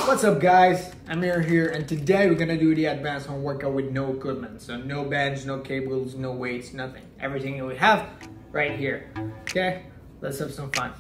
What's up guys, Amir here, and today we're gonna do the advanced home workout with no equipment. So no bench, no cables, no weights, nothing. Everything that we have right here. Okay, let's have some fun.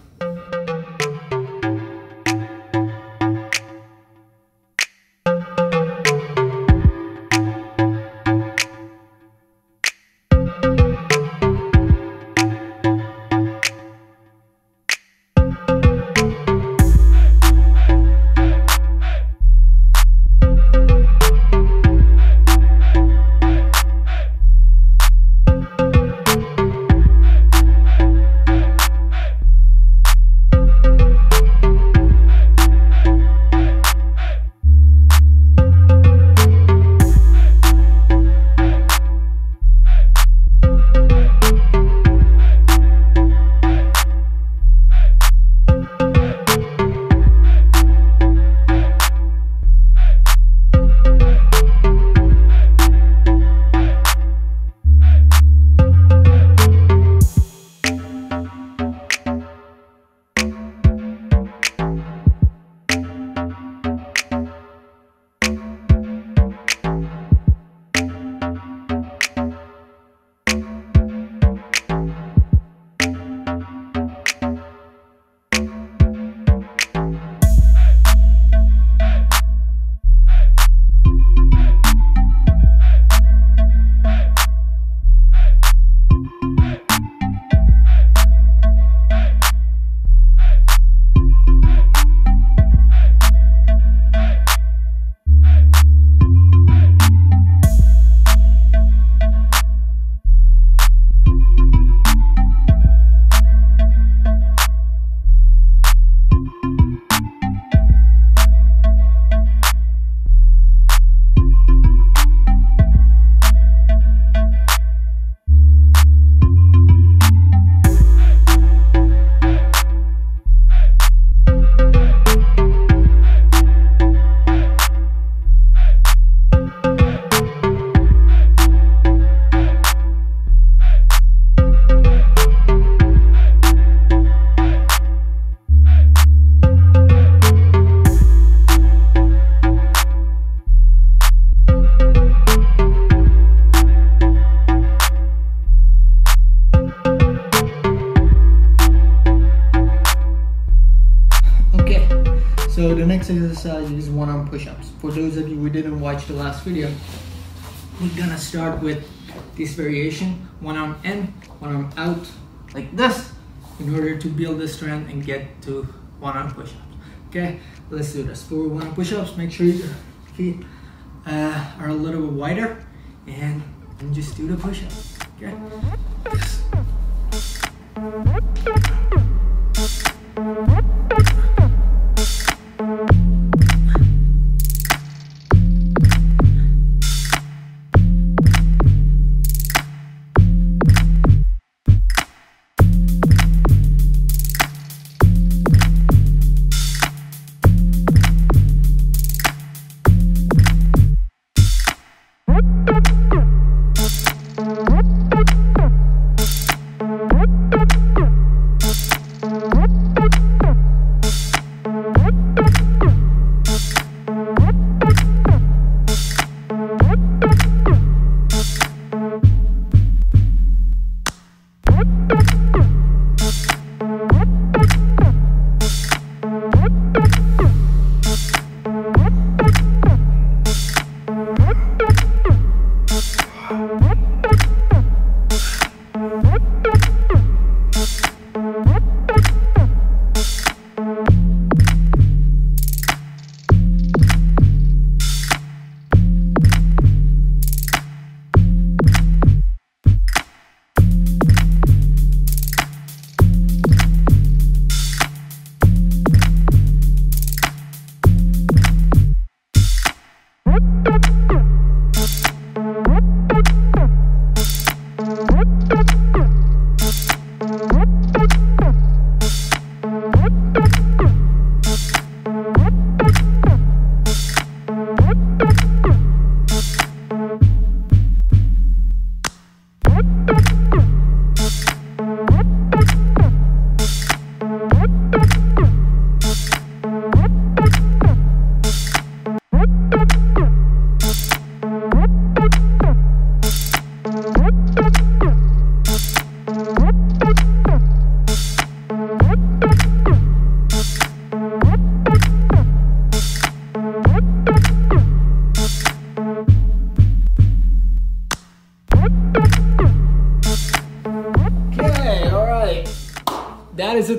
So the next exercise is one-arm push-ups. For those of you who didn't watch the last video, we're gonna start with this variation, one arm in, one arm out, like this, in order to build the strength and get to one-arm push-ups. Okay, let's do this. For one-arm push-ups, make sure your feet are a little bit wider, and just do the push-ups. Okay.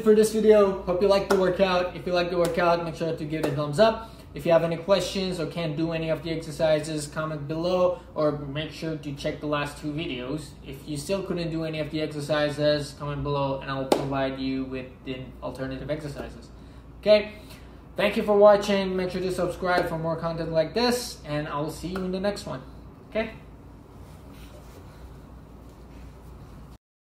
it for this video. Hope you liked the workout. If you liked the workout, make sure to give it a thumbs up. If you have any questions or can't do any of the exercises, comment below, or make sure to check the last 2 videos. If you still couldn't do any of the exercises, comment below and I'll provide you with the alternative exercises. Okay, thank you for watching. Make sure to subscribe for more content like this, and I will see you in the next one. Okay.